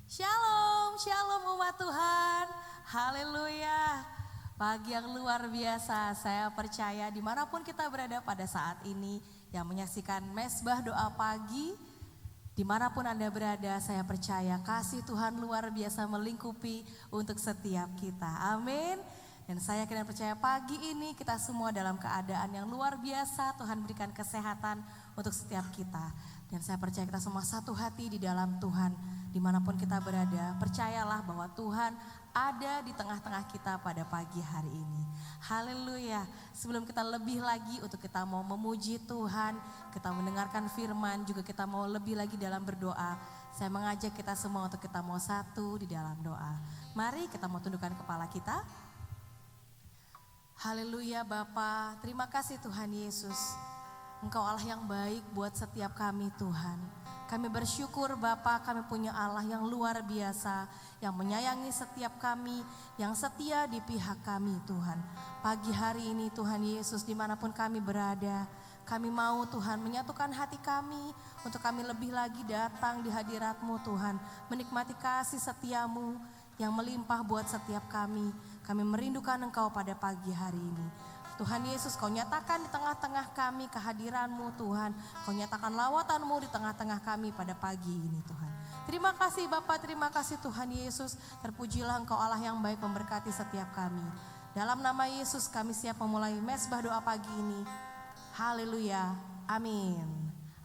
Shalom, shalom umat Tuhan. Haleluya. Pagi yang luar biasa, saya percaya dimanapun kita berada pada saat ini yang menyaksikan mesbah doa pagi, dimanapun Anda berada, saya percaya kasih Tuhan luar biasa melingkupi untuk setiap kita. Amin. Dan saya kira percaya pagi ini kita semua dalam keadaan yang luar biasa, Tuhan berikan kesehatan untuk setiap kita. Dan saya percaya kita semua satu hati di dalam Tuhan, dimanapun kita berada, percayalah bahwa Tuhan ada di tengah-tengah kita pada pagi hari ini. Haleluya. Sebelum kita lebih lagi untuk kita mau memuji Tuhan, kita mendengarkan firman, juga kita mau lebih lagi dalam berdoa, saya mengajak kita semua untuk kita mau satu di dalam doa. Mari kita mau tundukkan kepala kita. Haleluya Bapa, terima kasih Tuhan Yesus. Engkau Allah yang baik buat setiap kami Tuhan. Kami bersyukur Bapa, kami punya Allah yang luar biasa, yang menyayangi setiap kami, yang setia di pihak kami Tuhan. Pagi hari ini Tuhan Yesus, dimanapun kami berada, kami mau Tuhan menyatukan hati kami untuk kami lebih lagi datang di hadirat-Mu Tuhan, menikmati kasih setiamu yang melimpah buat setiap kami. Kami merindukan Engkau pada pagi hari ini. Tuhan Yesus, Kau nyatakan di tengah-tengah kami kehadiran-Mu Tuhan. Kau nyatakan lawatan-Mu di tengah-tengah kami pada pagi ini Tuhan. Terima kasih Bapa, terima kasih Tuhan Yesus. Terpujilah Engkau Allah yang baik memberkati setiap kami. Dalam nama Yesus kami siap memulai mesbah doa pagi ini. Haleluya, amin.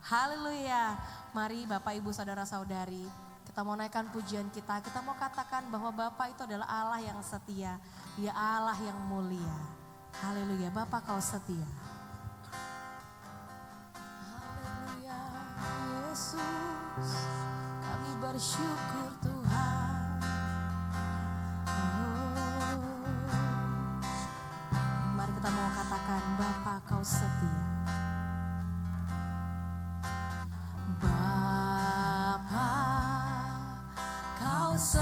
Haleluya. Mari Bapak Ibu Saudara-saudari, kita mau naikkan pujian kita. Kita mau katakan bahwa Bapa itu adalah Allah yang setia. Dia Allah yang mulia. Haleluya, Bapa Kau setia. Haleluya, Yesus, kami bersyukur Tuhan. Oh, mari kita mau katakan Bapa Kau setia. Bapa Kau setia.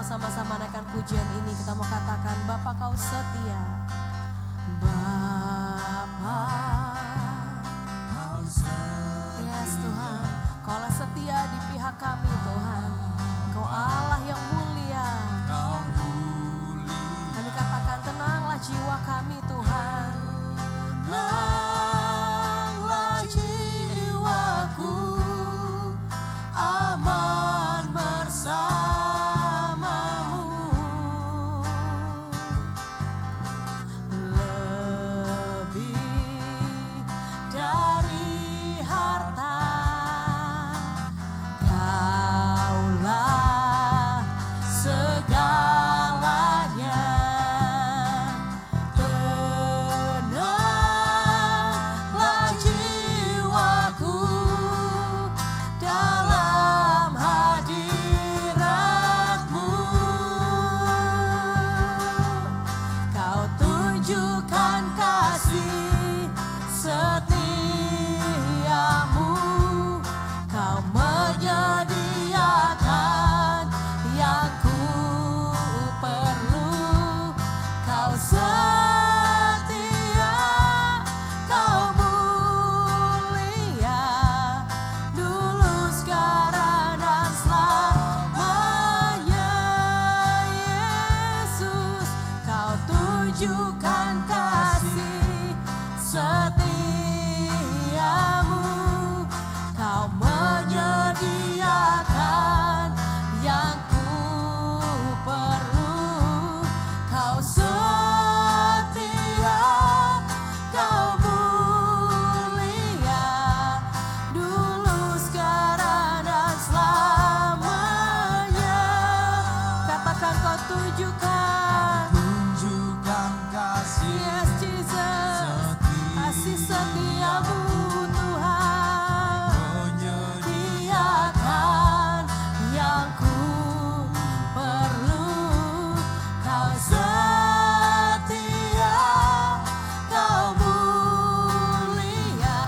Sama-sama naikkan pujian ini, kita mau katakan Bapa Kau setia. Bapa Kau setia. Yes Tuhan, Kau Allah setia di pihak kami Tuhan. Kau Allah yang mulia. Kami katakan tenanglah jiwa kami Tuhan. Tenanglah jiwaku, aman bersama. Kaulah tunjukkan kasih setiamu. Kau menyediakan yang ku perlu. Kau setia, kau mulia, dulu, sekarang, dan selamanya. Katakan kau tunjukkan kasih. Yes, Jesus. Kasih setiamu Tuhan. Menyediakan yang ku perlu. Kau setia, kau mulia,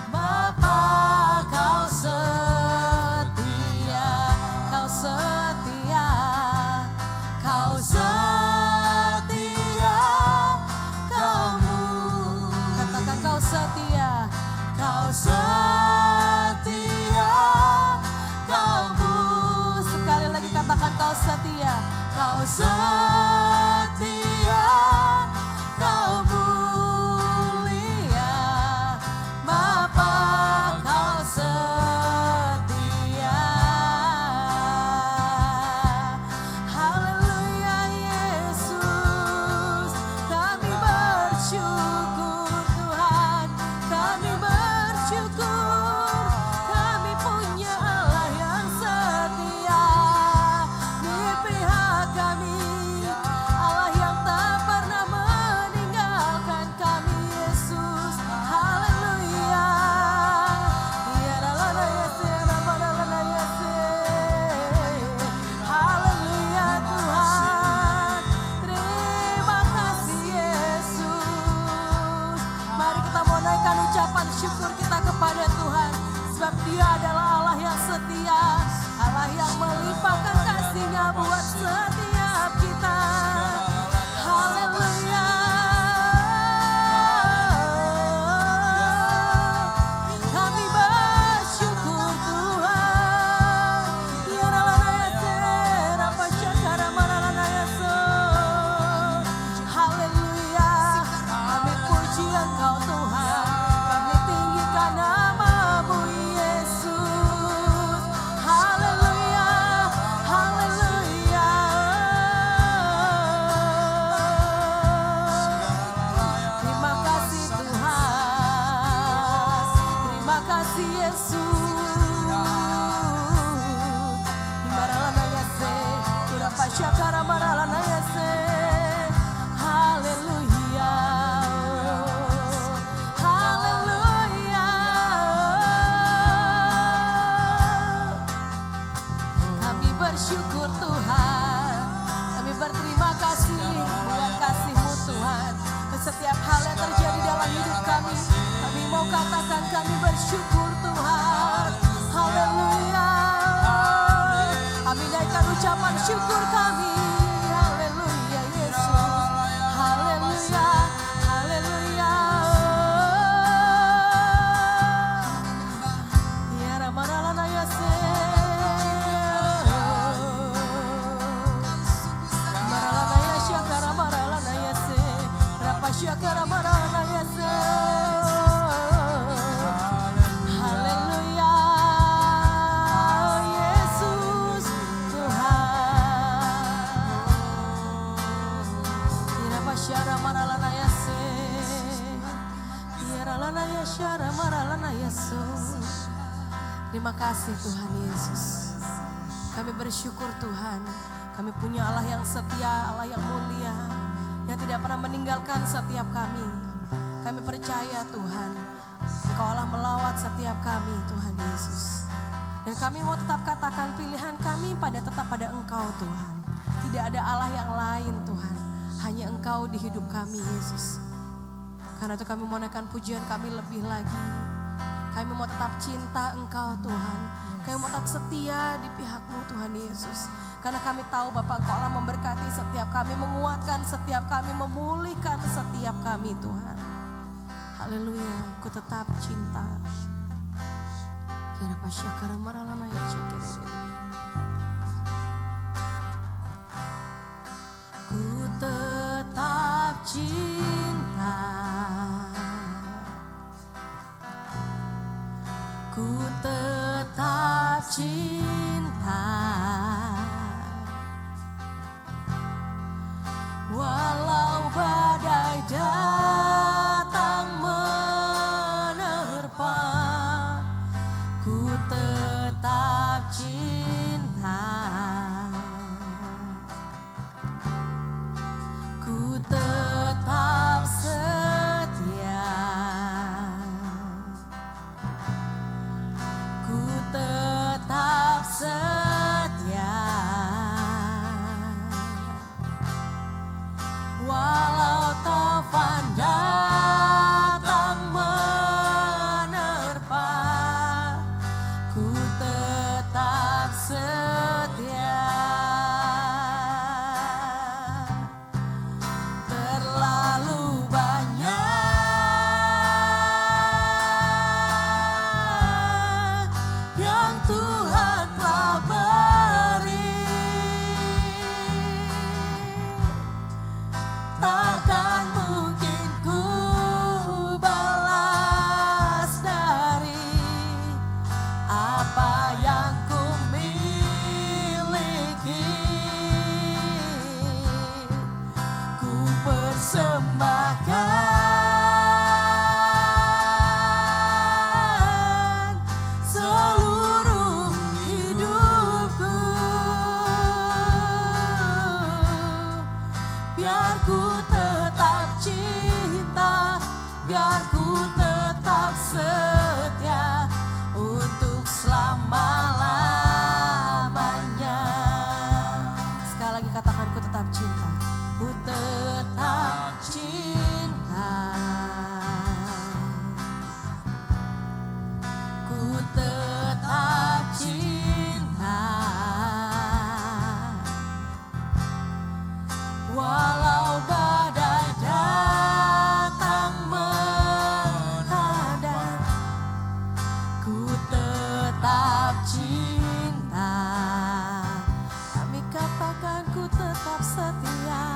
Bapa, kau setia, kau setia, kau setia, kau mulia. Katakan kau setia, kau setia, kau mulia. Sekali lagi katakan kau setia, kau setia, kau mulia, Bapa, kau setia. Haleluya Yesus, kami bersyukur Tuhan, kami bersyukur, kami punya Allah yang setia di pihak kami, Allah yang tak pernah meninggalkan kami Yesus. Haleluya. Haleluya Tuhan, terima kasih Yesus. Mari kita mau naikkan ucapan syukur kita kepada Tuhan, sebab Dia adalah Allah yang setia, Allah yang melimpahkan kasih-Nya buat setiap kita. Haleluya. Kami bersyukur Tuhan. Ya Rala apa syakara marala Yesus. Haleluya. Kami puji Engkau Tuhan. Kami tinggikan nama-Mu Yesus. Haleluya. Haleluya. Terima kasih Tuhan. Terima kasih Yesus. Maralana Yese, Urapa Syakara Maralana Yese. Haleluya. Haleluya. Kami bersyukur Tuhan. Kami berterima kasih buat kasih-Mu Tuhan. Setiap hal yang terjadi dalam hidup kami, kami mau katakan kami bersyukur Tuhan. Haleluya. Kami naikkan ucapan syukur kami. Haleluya Yesus. Haleluya. Haleluya. Ya Ramadana Yesus. Maralana Yashakara Maralana Yesus. Rapashakara Maralana Yesus. Haleluya. Yesus Tuhan. Irapasyara Maralana Yesus. Iralana Yashara Maralana Yesus. Terima kasih Tuhan Yesus. Kami bersyukur Tuhan. Kami punya Allah yang setia, Allah yang mulia, yang tidak pernah meninggalkan setiap kami. Kami percaya Tuhan, Engkau Allah melawat setiap kami Tuhan Yesus. Dan kami mau tetap katakan pilihan kami tetap pada Engkau Tuhan. Tidak ada Allah yang lain Tuhan, hanya Engkau di hidup kami Yesus. Karena itu kami mau naikkan pujian kami lebih lagi. Kami mau tetap cinta Engkau Tuhan. Kami mau tetap setia di pihak-Mu Tuhan Yesus. Karena kami tahu Bapa Engkau Allah memberkati setiap kami, menguatkan setiap kami, memulihkan setiap kami Tuhan. Haleluya, ku tetap cinta. Kira pasyakara maralana ya cekere. Ku tetap cinta, walau badai datang menerpa, ku tetap cinta, ku tetap setia, ku tetap setia, walau taufan datang menerpa, ku tetap setia. Terlalu banyak yang Tuhan telah beri, takkan mungkin ku balas dari apa yang ku miliki. Ku persembahkan seluruh hidupku, biar ku tetap cinta, biar ku tetap setia untuk selama-lamanya. Sekali lagi katakan, ku tetap cinta, ku tetap cinta, ku tetap cinta, walau badai datang menghadang, ku tetap cinta. Kami katakan ku tetap setia.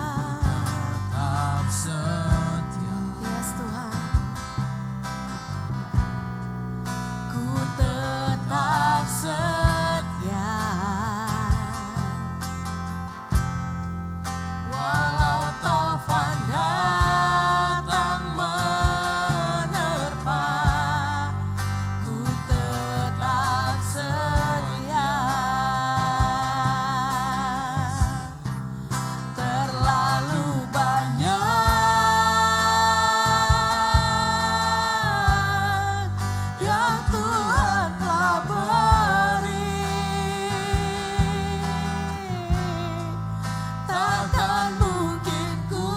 Tetap setia. Yes Tuhan. Ku tetap setia, walau taufan datang menerpa, ku tetap setia. Terlalu banyak yang Tuhan telah beri, takkan mungkin ku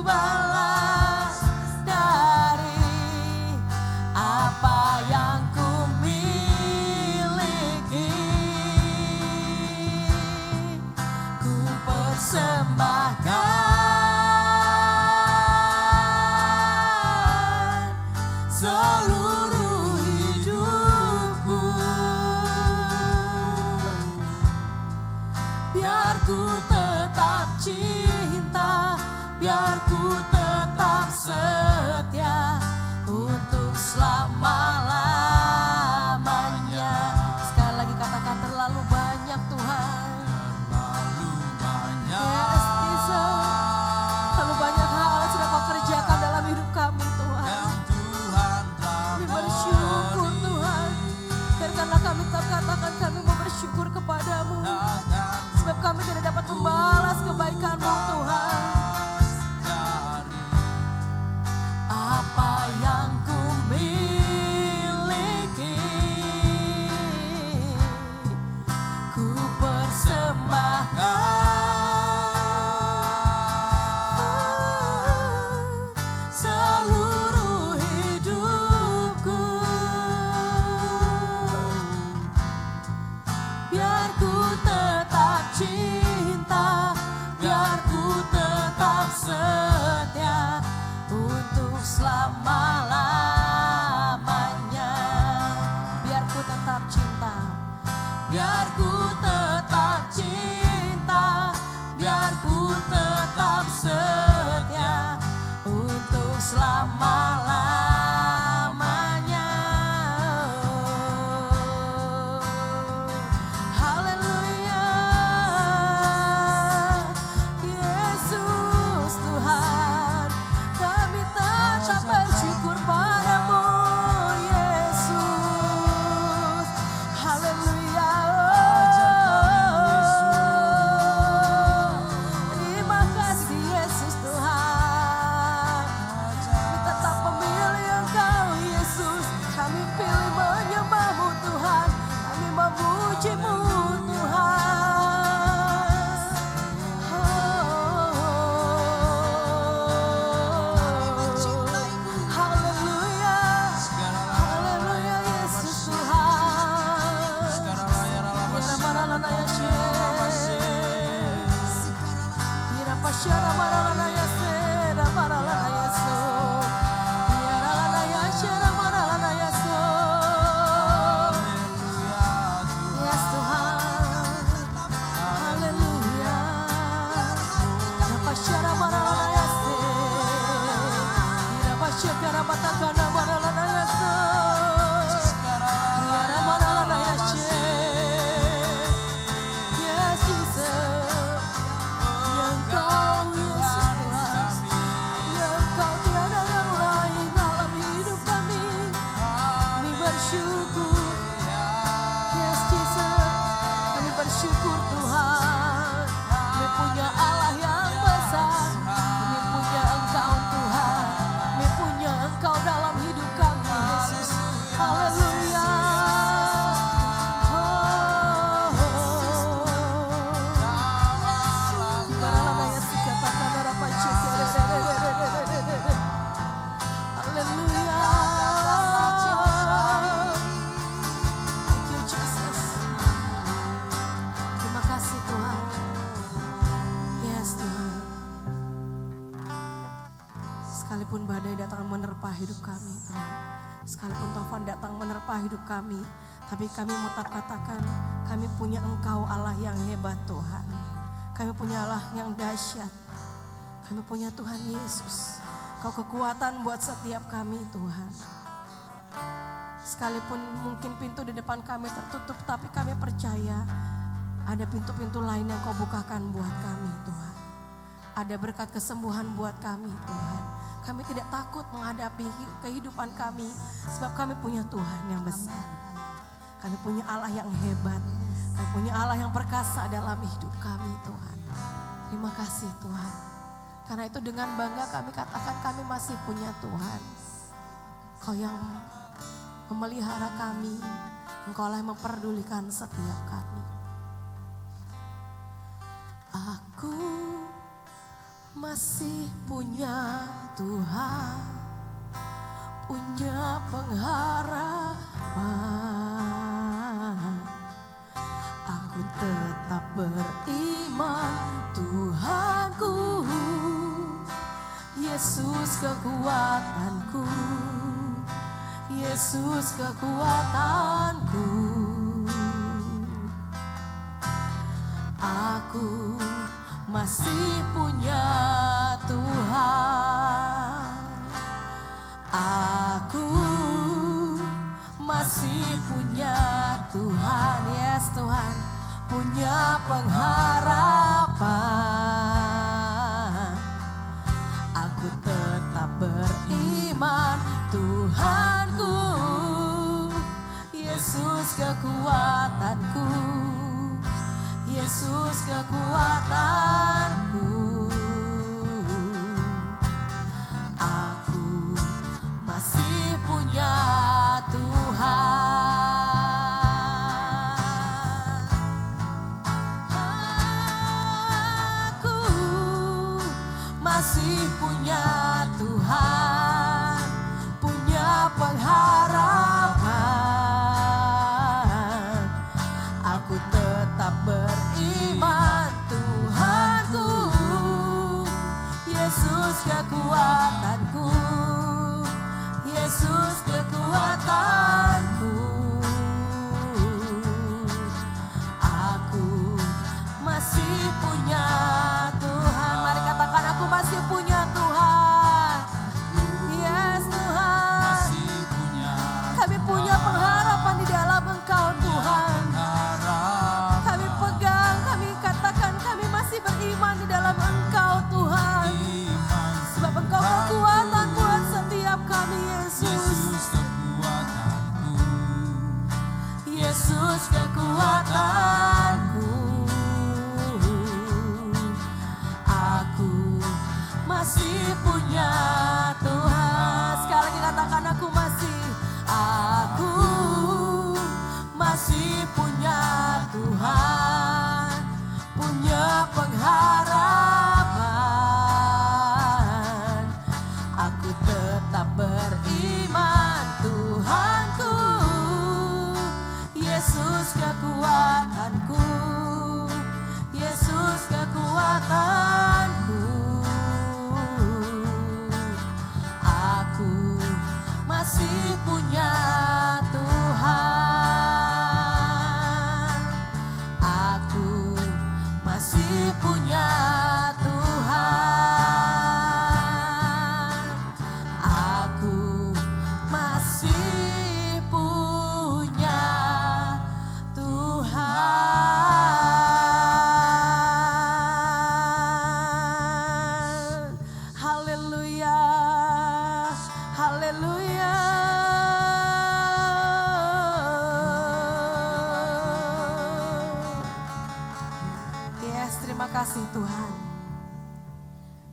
balas dari apa yang ku miliki. Ku persembahkan seluruh hidupku, biar ku tetap cinta, biar ku tetap setia untuk selama-lamanya. Sekali lagi katakan, terlalu banyak Tuhan. Terlalu banyak. Yes, Jesus. Terlalu banyak hal yang sudah Kau kerjakan dalam hidup kami Tuhan. Yang Tuhan telah Kami bersyukur beri. Tuhan. Biarkanlah kami tetap katakan kami mau bersyukur kepadamu, Takkan sebab kami tidak dapat membalas kebaikan-Mu Tuhan. dari Apa yang ku miliki, ku persembahkan seluruh hidupku, biar ku tetap cinta, biar ku tetap setia untuk selama-lamanya. Biar ku tetap cinta, biar ku tetap cinta, biar ku tetap setia untuk selama-lamanya. Sekalipun badai datang menerpa hidup kami, Tuhan. Sekalipun taufan datang menerpa hidup kami, tapi kami mau tetap katakan, kami punya Engkau Allah yang hebat, Tuhan. Kami punya Allah yang dahsyat. Kami punya Tuhan Yesus. Kau kekuatan buat setiap kami, Tuhan. Sekalipun mungkin pintu di depan kami tertutup, tapi kami percaya ada pintu-pintu lain yang Kau bukakan buat kami, Tuhan. Ada berkat kesembuhan buat kami, Tuhan. Kami tidak takut menghadapi kehidupan kami, sebab kami punya Tuhan yang besar. Kami punya Allah yang hebat. Kami punya Allah yang perkasa dalam hidup kami, Tuhan. Terima kasih, Tuhan. Karena itu dengan bangga kami katakan kami masih punya Tuhan. Kau yang memelihara kami, Engkau lah yang memperdulikan setiap kami. Aku masih punya Tuhan, punya pengharapan. Aku tetap beriman, Tuhanku, Yesus kekuatanku, Yesus kekuatanku. Aku masih punya Tuhan. Aku masih punya Tuhan. Yes, Tuhan, punya pengharapan. Aku tetap beriman, Tuhanku, Yesus kekuatanku, Yesus kekuatanku. Aku masih punya Tuhan. Aku masih punya Tuhan, punya pengharapan. Aku tetap beriman, Tuhanku, Yesus kekuatanku, Yesus kekuatanku. Aku masih punya Tuhan. Mari katakan, aku masih punya Tuhan. Yes, Tuhan. Masih punya Kami punya pengharapan di dalam Engkau, Tuhan. Kami pegang, kami katakan kami masih beriman di dalam Engkau, Tuhan. Sebab Engkau kekuatan buat setiap kami, Yesus. Yesus kekuatanku. Aku masih punya Tuhan. Sekali lagi katakan, aku masih punya Tuhan, punya pengharapan. Aku tetap beriman, Tuhanku, Yesus kekuatanku, Yesus kekuatanku. kasih Tuhan.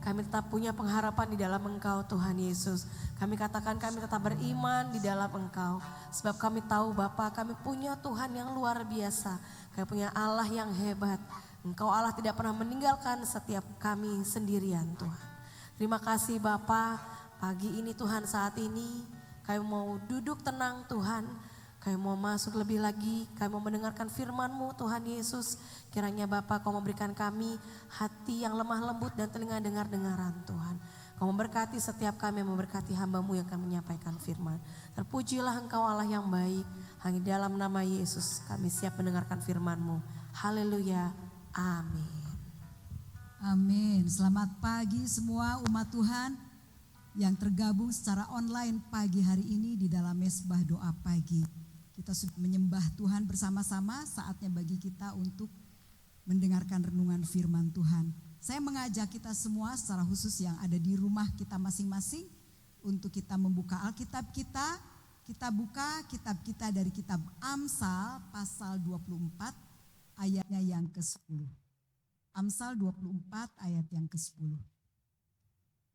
Kami tetap punya pengharapan di dalam Engkau Tuhan Yesus. Kami katakan kami tetap beriman di dalam Engkau. Sebab kami tahu Bapa, kami punya Tuhan yang luar biasa. Kami punya Allah yang hebat. Engkau Allah tidak pernah meninggalkan setiap kami sendirian Tuhan. Terima kasih Bapa, pagi ini Tuhan saat ini kami mau duduk tenang Tuhan. Kami mau masuk lebih lagi, kami mau mendengarkan firman-Mu Tuhan Yesus. Kiranya Bapa Kau memberikan kami hati yang lemah lembut dan telinga dengar-dengaran Tuhan. Kau memberkati setiap kami, memberkati hamba-Mu yang akan menyampaikan firman. Terpujilah Engkau Allah yang baik, hanya dalam nama Yesus kami siap mendengarkan firman-Mu. Haleluya, amin. Amin. Selamat pagi semua umat Tuhan yang tergabung secara online pagi hari ini di dalam mesbah doa pagi. Kita sudah menyembah Tuhan bersama-sama, saatnya bagi kita untuk mendengarkan renungan firman Tuhan. Saya mengajak kita semua secara khusus yang ada di rumah kita masing-masing untuk kita membuka Alkitab kita. Kita buka kitab kita dari kitab Amsal pasal 24 ayatnya yang ke-10. Amsal 24 ayat yang ke-10.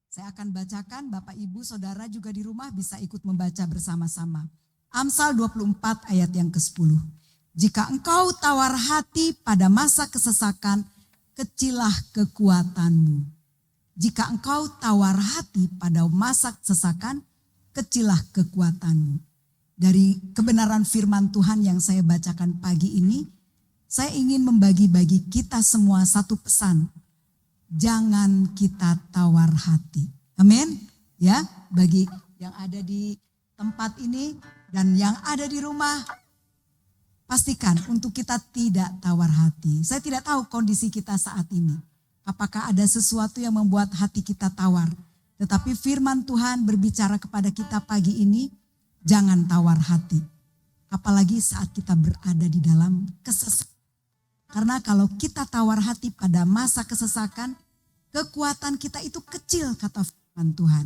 Saya akan bacakan, Bapak Ibu Saudara juga di rumah bisa ikut membaca bersama-sama. Amsal 24 ayat yang ke-10. Jika engkau tawar hati pada masa kesesakan, kecillah kekuatanmu. Jika engkau tawar hati pada masa kesesakan, kecillah kekuatanmu. Dari kebenaran firman Tuhan yang saya bacakan pagi ini, saya ingin membagi-bagi kita semua satu pesan. Jangan kita tawar hati. Amin. Ya, bagi yang ada di tempat ini dan yang ada di rumah, pastikan untuk kita tidak tawar hati. Saya tidak tahu kondisi kita saat ini. Apakah ada sesuatu yang membuat hati kita tawar? Tetapi firman Tuhan berbicara kepada kita pagi ini, jangan tawar hati. Apalagi saat kita berada di dalam kesesakan. Karena kalau kita tawar hati pada masa kesesakan, kekuatan kita itu kecil kata firman Tuhan.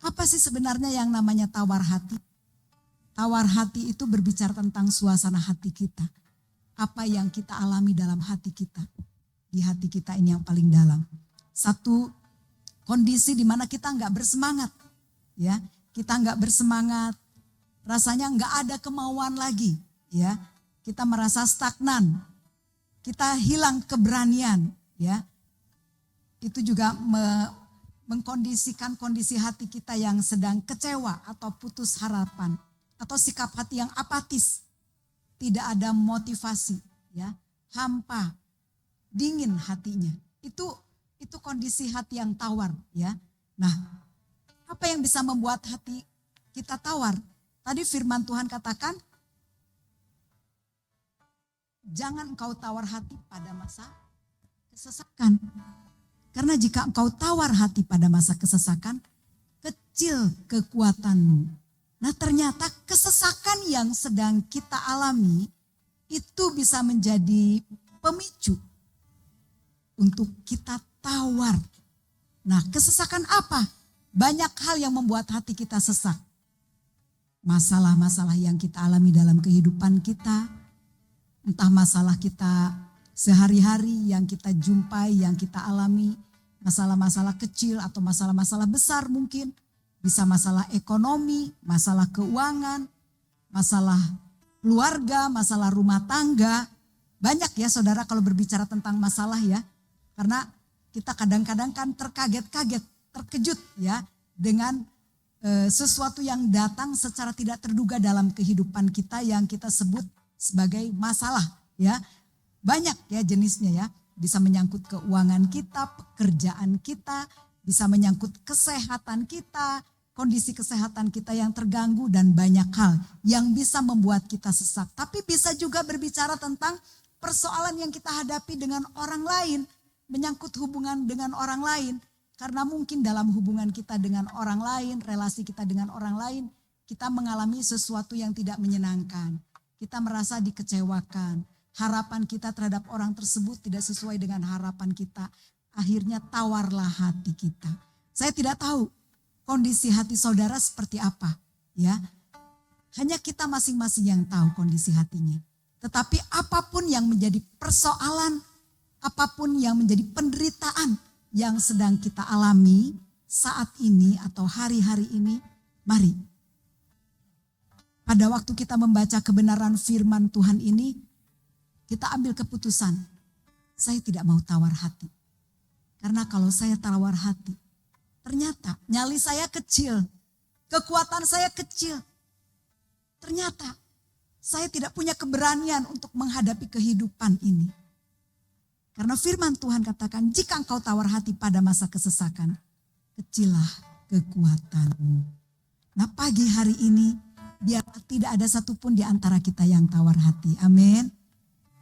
Apa sih sebenarnya yang namanya tawar hati? Tawar hati itu berbicara tentang suasana hati kita. Apa yang kita alami dalam hati kita. Di hati kita ini yang paling dalam. Satu kondisi di mana kita enggak bersemangat. Ya, kita enggak bersemangat. Rasanya enggak ada kemauan lagi. Ya, kita merasa stagnan. Kita hilang keberanian. Ya, itu juga mengkondisikan kondisi hati kita yang sedang kecewa atau putus harapan. Atau sikap hati yang apatis, tidak ada motivasi, ya, hampa, dingin hatinya. Itu kondisi hati yang tawar, ya. Nah, apa yang bisa membuat hati kita tawar? Tadi firman Tuhan katakan, jangan engkau tawar hati pada masa kesesakan. Karena jika engkau tawar hati pada masa kesesakan, kecil kekuatanmu. Nah ternyata kesesakan yang sedang kita alami itu bisa menjadi pemicu untuk kita tawar. Nah kesesakan apa? Banyak hal yang membuat hati kita sesak. Masalah-masalah yang kita alami dalam kehidupan kita. Entah masalah kita sehari-hari yang kita jumpai, yang kita alami. Masalah-masalah kecil atau masalah-masalah besar mungkin. Bisa masalah ekonomi, masalah keuangan, masalah keluarga, masalah rumah tangga. Banyak ya saudara kalau berbicara tentang masalah ya. Karena kita kadang-kadang kan terkaget-kaget, terkejut ya dengan sesuatu yang datang secara tidak terduga dalam kehidupan kita yang kita sebut sebagai masalah ya. Banyak ya jenisnya ya. Bisa menyangkut keuangan kita, pekerjaan kita, bisa menyangkut kesehatan kita, kondisi kesehatan kita yang terganggu dan banyak hal yang bisa membuat kita sesak. Tapi bisa juga berbicara tentang persoalan yang kita hadapi dengan orang lain, menyangkut hubungan dengan orang lain. Karena mungkin dalam hubungan kita dengan orang lain, relasi kita dengan orang lain, kita mengalami sesuatu yang tidak menyenangkan. Kita merasa dikecewakan, harapan kita terhadap orang tersebut tidak sesuai dengan harapan kita. Akhirnya tawarlah hati kita. Saya tidak tahu kondisi hati saudara seperti apa, ya. Hanya kita masing-masing yang tahu kondisi hatinya. Tetapi apapun yang menjadi persoalan, apapun yang menjadi penderitaan yang sedang kita alami saat ini atau hari-hari ini, mari pada waktu kita membaca kebenaran firman Tuhan ini, kita ambil keputusan, saya tidak mau tawar hati. Karena kalau saya tawar hati, ternyata nyali saya kecil, kekuatan saya kecil. Ternyata saya tidak punya keberanian untuk menghadapi kehidupan ini. Karena firman Tuhan katakan, jika engkau tawar hati pada masa kesesakan, kecillah kekuatanmu. Nah, pagi hari ini, biar tidak ada satupun di antara kita yang tawar hati. Amin.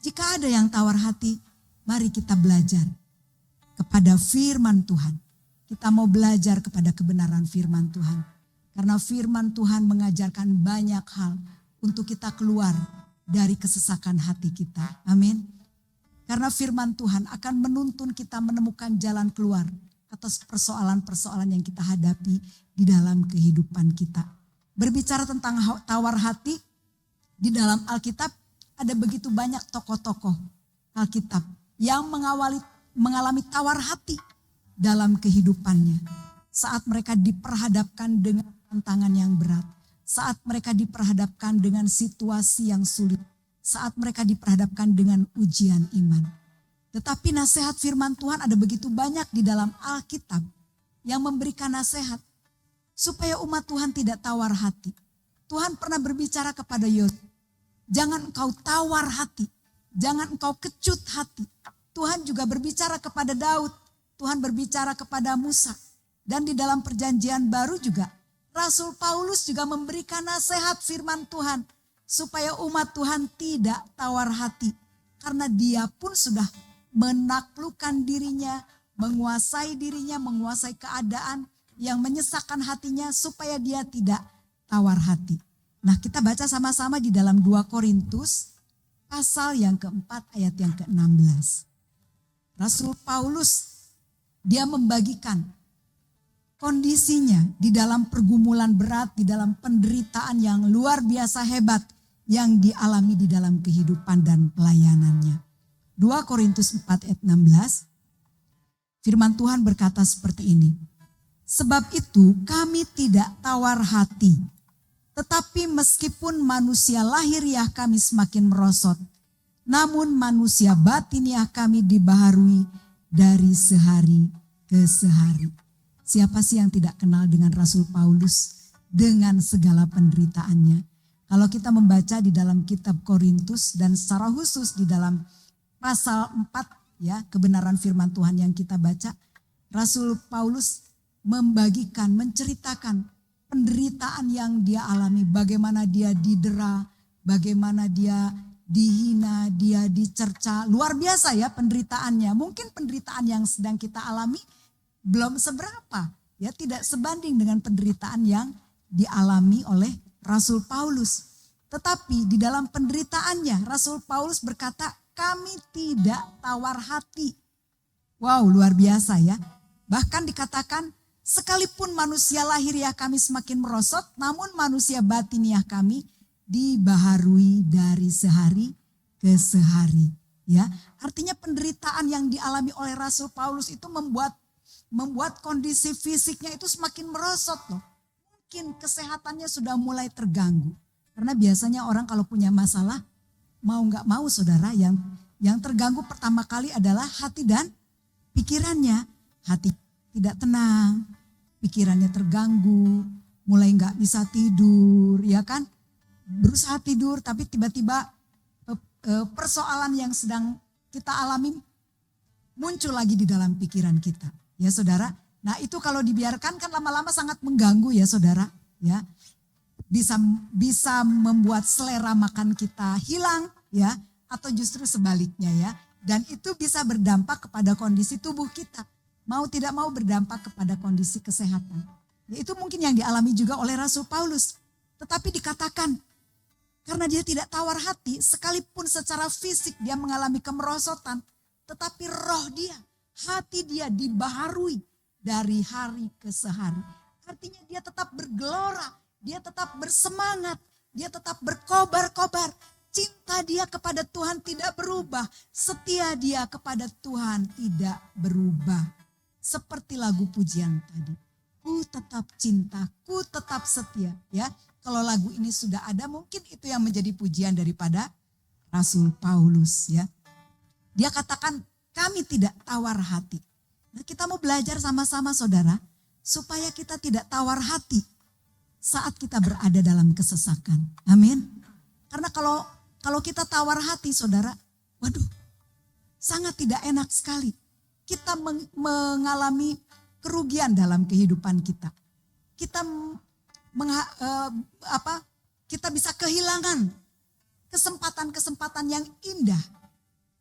Jika ada yang tawar hati, mari kita belajar kepada firman Tuhan. Kita mau belajar kepada kebenaran firman Tuhan. Karena firman Tuhan mengajarkan banyak hal untuk kita keluar dari kesesakan hati kita. Amin. Karena firman Tuhan akan menuntun kita menemukan jalan keluar atas persoalan-persoalan yang kita hadapi di dalam kehidupan kita. Berbicara tentang tawar hati, di dalam Alkitab ada begitu banyak tokoh-tokoh Alkitab yang mengalami tawar hati dalam kehidupannya. Saat mereka diperhadapkan dengan tantangan yang berat, saat mereka diperhadapkan dengan situasi yang sulit, saat mereka diperhadapkan dengan ujian iman. Tetapi nasihat firman Tuhan ada begitu banyak di dalam Alkitab yang memberikan nasihat supaya umat Tuhan tidak tawar hati. Tuhan pernah berbicara kepada Yosua, jangan engkau tawar hati, jangan engkau kecut hati. Tuhan juga berbicara kepada Daud, Tuhan berbicara kepada Musa. Dan di dalam perjanjian baru juga, Rasul Paulus juga memberikan nasihat firman Tuhan supaya umat Tuhan tidak tawar hati. Karena dia pun sudah menaklukkan dirinya, menguasai keadaan yang menyesakkan hatinya supaya dia tidak tawar hati. Nah, kita baca sama-sama di dalam 2 Korintus pasal yang keempat ayat yang ke-16. Rasul Paulus dia membagikan kondisinya di dalam pergumulan berat, di dalam penderitaan yang luar biasa hebat yang dialami di dalam kehidupan dan pelayanannya. 2 Korintus 4 ayat 16, firman Tuhan berkata seperti ini. Sebab itu kami tidak tawar hati, tetapi meskipun manusia lahiriah kami semakin merosot, namun manusia batiniah kami dibaharui dari sehari ke sehari. Siapa sih yang tidak kenal dengan Rasul Paulus dengan segala penderitaannya? Kalau kita membaca di dalam kitab Korintus dan secara khusus di dalam pasal 4 ya, kebenaran firman Tuhan yang kita baca, Rasul Paulus membagikan, menceritakan penderitaan yang dia alami, bagaimana dia didera, bagaimana dia dihina, dia dicerca, luar biasa ya penderitaannya. Mungkin penderitaan yang sedang kita alami belum seberapa, ya tidak sebanding dengan penderitaan yang dialami oleh Rasul Paulus. Tetapi di dalam penderitaannya Rasul Paulus berkata, kami tidak tawar hati. Wow, luar biasa ya. Bahkan dikatakan, sekalipun manusia lahiriah kami semakin merosot, namun manusia batiniah kami dibaharui dari sehari ke sehari. Ya, artinya penderitaan yang dialami oleh Rasul Paulus itu membuat kondisi fisiknya itu semakin merosot loh. Mungkin kesehatannya sudah mulai terganggu. Karena biasanya orang kalau punya masalah, mau gak mau saudara, yang terganggu pertama kali adalah hati dan pikirannya. Hati tidak tenang, pikirannya terganggu, mulai gak bisa tidur, ya kan? Berusaha tidur tapi tiba-tiba persoalan yang sedang kita alami muncul lagi di dalam pikiran kita. Ya saudara, nah itu kalau dibiarkan kan lama-lama sangat mengganggu ya saudara. Ya, bisa membuat selera makan kita hilang ya, atau justru sebaliknya ya. Dan itu bisa berdampak kepada kondisi tubuh kita. Mau tidak mau berdampak kepada kondisi kesehatan. Ya, itu mungkin yang dialami juga oleh Rasul Paulus. Tetapi dikatakan karena dia tidak tawar hati, sekalipun secara fisik dia mengalami kemerosotan, tetapi roh dia, hati dia dibaharui dari hari ke sehari. Artinya dia tetap bergelora, dia tetap bersemangat, dia tetap berkobar-kobar. cinta dia kepada Tuhan tidak berubah. Setia dia kepada Tuhan tidak berubah. Seperti lagu pujian tadi. Ku tetap cinta, ku tetap setia. Ya, kalau lagu ini sudah ada, mungkin itu yang menjadi pujian daripada Rasul Paulus. Ya, dia katakan kami tidak tawar hati. Nah, kita mau belajar sama-sama saudara, supaya kita tidak tawar hati saat kita berada dalam kesesakan. Amin. Karena kalau kita tawar hati saudara, waduh, sangat tidak enak sekali. Kita mengalami kerugian dalam kehidupan kita. Kita bisa kehilangan kesempatan-kesempatan yang indah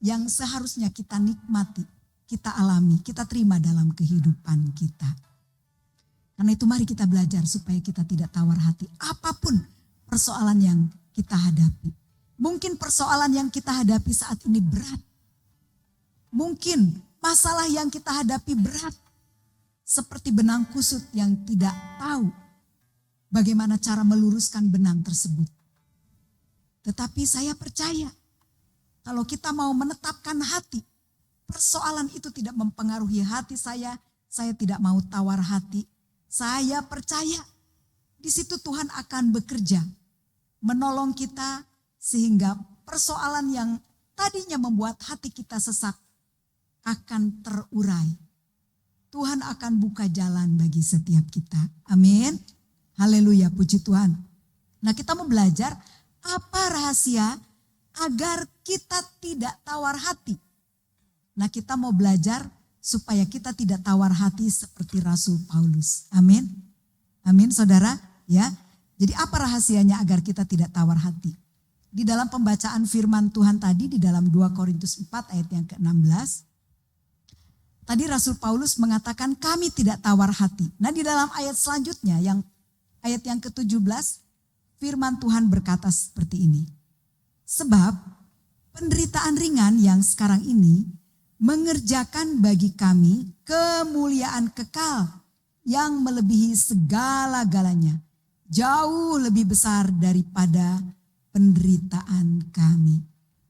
yang seharusnya kita nikmati, kita alami, kita terima dalam kehidupan kita. Karena itu mari kita belajar supaya kita tidak tawar hati apapun persoalan yang kita hadapi. Mungkin persoalan yang kita hadapi saat ini berat. Mungkin masalah yang kita hadapi berat. Seperti benang kusut yang tidak tahu bagaimana cara meluruskan benang tersebut. Tetapi saya percaya kalau kita mau menetapkan hati, persoalan itu tidak mempengaruhi hati saya tidak mau tawar hati. Saya percaya di situ Tuhan akan bekerja, menolong kita sehingga persoalan yang tadinya membuat hati kita sesak akan terurai. Tuhan akan buka jalan bagi setiap kita. Amin. Haleluya, puji Tuhan. Nah, kita mau belajar apa rahasia agar kita tidak tawar hati. Nah, kita mau belajar supaya kita tidak tawar hati seperti Rasul Paulus. Amin. Amin, saudara. Ya. Jadi apa rahasianya agar kita tidak tawar hati? Di dalam pembacaan firman Tuhan tadi di dalam 2 Korintus 4 ayat yang ke-16. Tadi Rasul Paulus mengatakan kami tidak tawar hati. Nah, di dalam ayat selanjutnya ayat yang ke-17 firman Tuhan berkata seperti ini. Sebab penderitaan ringan yang sekarang ini mengerjakan bagi kami kemuliaan kekal yang melebihi segala-galanya. Jauh lebih besar daripada penderitaan kami.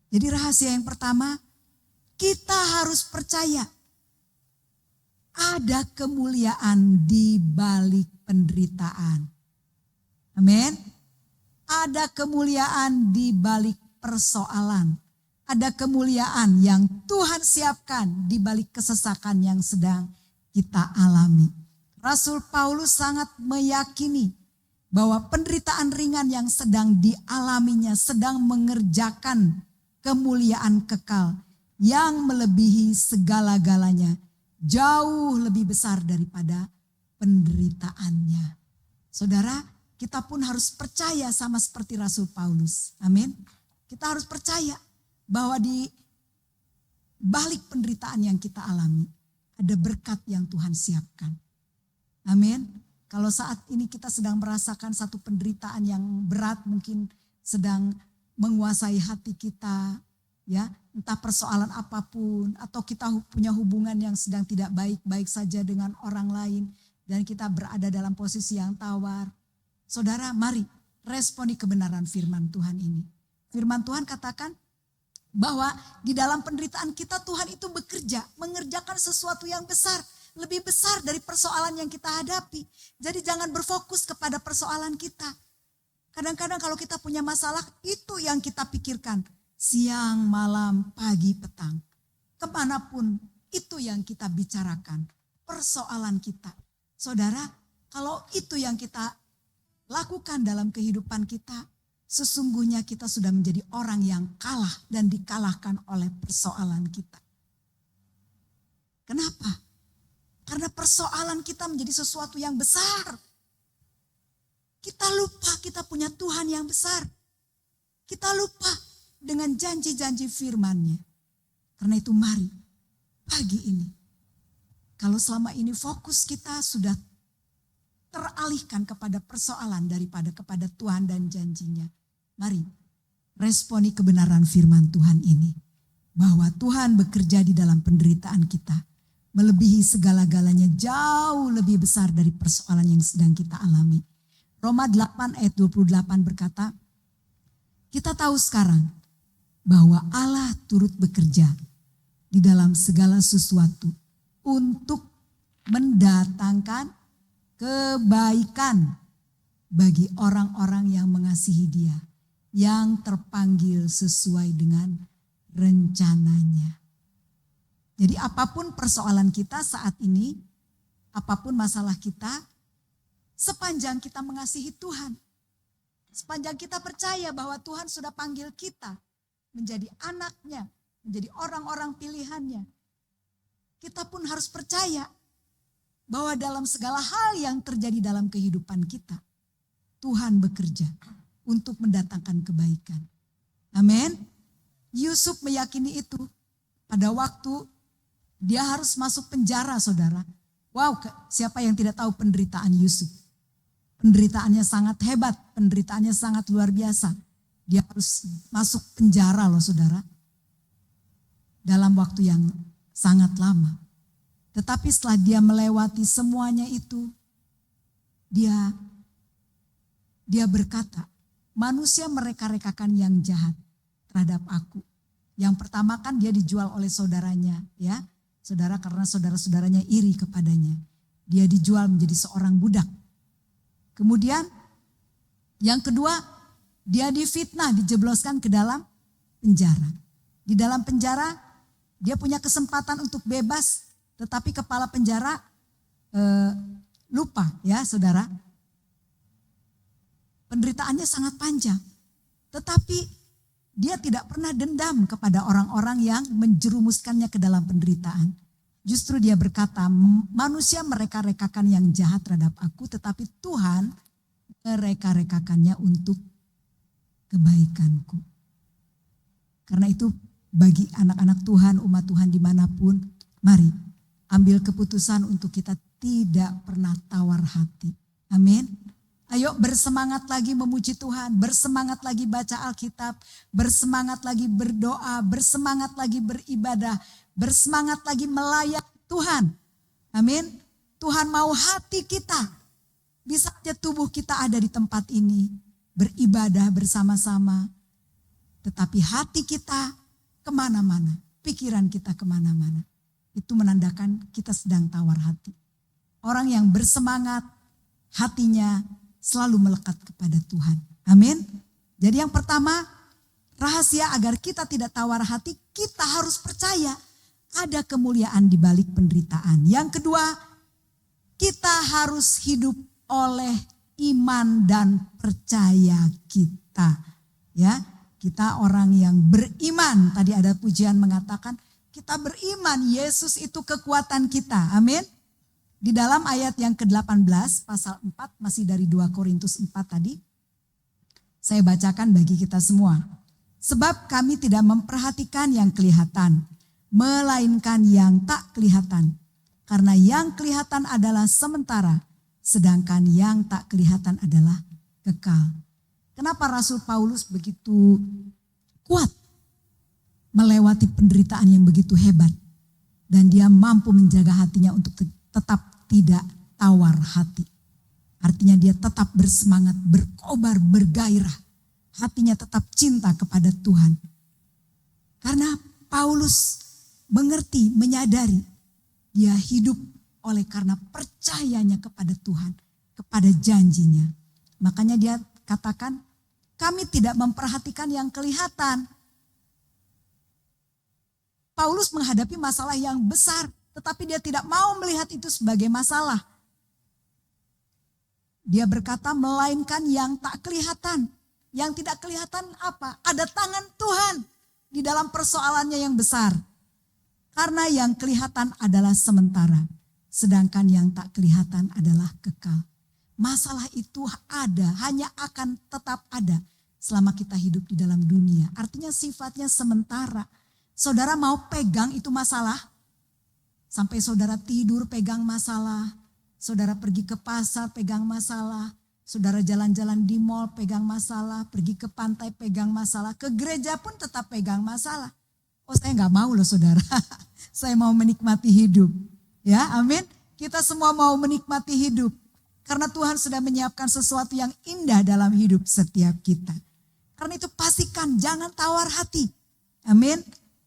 Jadi rahasia yang pertama, kita harus percaya ada kemuliaan di balik penderitaan. Amin. Ada kemuliaan di balik persoalan. Ada kemuliaan yang Tuhan siapkan di balik kesesakan yang sedang kita alami. Rasul Paulus sangat meyakini bahwa penderitaan ringan yang sedang dialaminya sedang mengerjakan kemuliaan kekal yang melebihi segala-galanya. Jauh lebih besar daripada penderitaannya. Saudara, kita pun harus percaya sama seperti Rasul Paulus. Amin. Kita harus percaya bahwa di balik penderitaan yang kita alami, ada berkat yang Tuhan siapkan. Amin. Kalau saat ini kita sedang merasakan satu penderitaan yang berat, mungkin sedang menguasai hati kita, ya, entah persoalan apapun, atau kita punya hubungan yang sedang tidak baik-baik saja dengan orang lain, dan kita berada dalam posisi yang tawar. Saudara, mari responi kebenaran firman Tuhan ini. Firman Tuhan katakan bahwa di dalam penderitaan kita Tuhan itu bekerja, mengerjakan sesuatu yang besar, lebih besar dari persoalan yang kita hadapi. Jadi jangan berfokus kepada persoalan kita. Kadang-kadang kalau kita punya masalah, itu yang kita pikirkan. Siang, malam, pagi, petang. Kemanapun itu yang kita bicarakan. Persoalan kita. Saudara, kalau itu yang kita lakukan dalam kehidupan kita, sesungguhnya kita sudah menjadi orang yang kalah dan dikalahkan oleh persoalan kita. Kenapa? Karena persoalan kita menjadi sesuatu yang besar. Kita lupa kita punya Tuhan yang besar. Kita lupa dengan janji-janji firman-Nya. Karena itu mari pagi ini, kalau selama ini fokus kita sudah teralihkan kepada persoalan daripada kepada Tuhan dan janjinya. Mari responi kebenaran firman Tuhan ini. Bahwa Tuhan bekerja di dalam penderitaan kita. Melebihi segala-galanya, jauh lebih besar dari persoalan yang sedang kita alami. Roma 8 ayat 28 berkata, Kita tahu sekarang bahwa Allah turut bekerja di dalam segala sesuatu untuk mendatangkan kebaikan bagi orang-orang yang mengasihi Dia, yang terpanggil sesuai dengan rencananya. Jadi apapun persoalan kita saat ini, apapun masalah kita, sepanjang kita mengasihi Tuhan, sepanjang kita percaya bahwa Tuhan sudah panggil kita menjadi anaknya, menjadi orang-orang pilihannya, kita pun harus percaya bahwa dalam segala hal yang terjadi dalam kehidupan kita, Tuhan bekerja untuk mendatangkan kebaikan. Amin. Yusuf meyakini itu. Pada waktu dia harus masuk penjara, saudara. Wow, siapa yang tidak tahu penderitaan Yusuf? Penderitaannya sangat hebat, penderitaannya sangat luar biasa. Dia harus masuk penjara loh, saudara. Dalam waktu yang sangat lama. Tetapi setelah dia melewati semuanya itu, dia berkata, manusia mereka-rekakan yang jahat terhadap aku. Yang pertama kan dia dijual oleh saudaranya, ya. Saudara, karena saudara-saudaranya iri kepadanya. Dia dijual menjadi seorang budak. Kemudian yang kedua, dia difitnah, dijebloskan ke dalam penjara. Di dalam penjara dia punya kesempatan untuk bebas, tetapi kepala penjara lupa, ya saudara. Penderitaannya sangat panjang, tetapi dia tidak pernah dendam kepada orang-orang yang menjerumuskannya ke dalam penderitaan. Justru dia berkata, manusia mereka-rekakan yang jahat terhadap aku, tetapi Tuhan mereka-rekakannya untuk kebaikanku. Karena itu bagi anak-anak Tuhan, umat Tuhan dimanapun, mari ambil keputusan untuk kita tidak pernah tawar hati. Amin. Ayo bersemangat lagi memuji Tuhan, bersemangat lagi baca Alkitab, bersemangat lagi berdoa, bersemangat lagi beribadah, bersemangat lagi melayani Tuhan. Amin. Tuhan mau hati kita. Bisa saja tubuh kita ada di tempat ini, beribadah bersama-sama. Tetapi hati kita kemana-mana, pikiran kita kemana-mana. Itu menandakan kita sedang tawar hati. Orang yang bersemangat, hatinya selalu melekat kepada Tuhan. Amin. Jadi yang pertama, rahasia agar kita tidak tawar hati, kita harus percaya ada kemuliaan di balik penderitaan. Yang kedua, kita harus hidup oleh iman dan percaya kita. Ya, kita orang yang beriman. Tadi ada pujian mengatakan kita beriman, Yesus itu kekuatan kita. Amin. Di dalam ayat yang ke-18 pasal 4 masih dari 2 Korintus 4 tadi. Saya bacakan bagi kita semua. Sebab kami tidak memperhatikan yang kelihatan, melainkan yang tak kelihatan. Karena yang kelihatan adalah sementara, sedangkan yang tak kelihatan adalah kekal. Kenapa Rasul Paulus begitu kuat melewati penderitaan yang begitu hebat. Dan dia mampu menjaga hatinya untuk tetap tidak tawar hati. Artinya dia tetap bersemangat, berkobar, bergairah. Hatinya tetap cinta kepada Tuhan. Karena Paulus mengerti, menyadari dia hidup oleh karena percayanya kepada Tuhan, kepada janjinya. Makanya dia katakan, kami tidak memperhatikan yang kelihatan. Paulus menghadapi masalah yang besar, tetapi dia tidak mau melihat itu sebagai masalah. Dia berkata, melainkan yang tak kelihatan. Yang tidak kelihatan apa? Ada tangan Tuhan di dalam persoalannya yang besar. Karena yang kelihatan adalah sementara, sedangkan yang tak kelihatan adalah kekal. Masalah itu ada, hanya akan tetap ada selama kita hidup di dalam dunia. Artinya sifatnya sementara. Saudara mau pegang itu masalah, sampai saudara tidur pegang masalah, saudara pergi ke pasar pegang masalah, saudara jalan-jalan di mall pegang masalah, pergi ke pantai pegang masalah, ke gereja pun tetap pegang masalah. Oh, saya nggak mau loh saudara, saya mau menikmati hidup. Ya, amin. Kita semua mau menikmati hidup. Karena Tuhan sudah menyiapkan sesuatu yang indah dalam hidup setiap kita. Karena itu pastikan jangan tawar hati. Amin.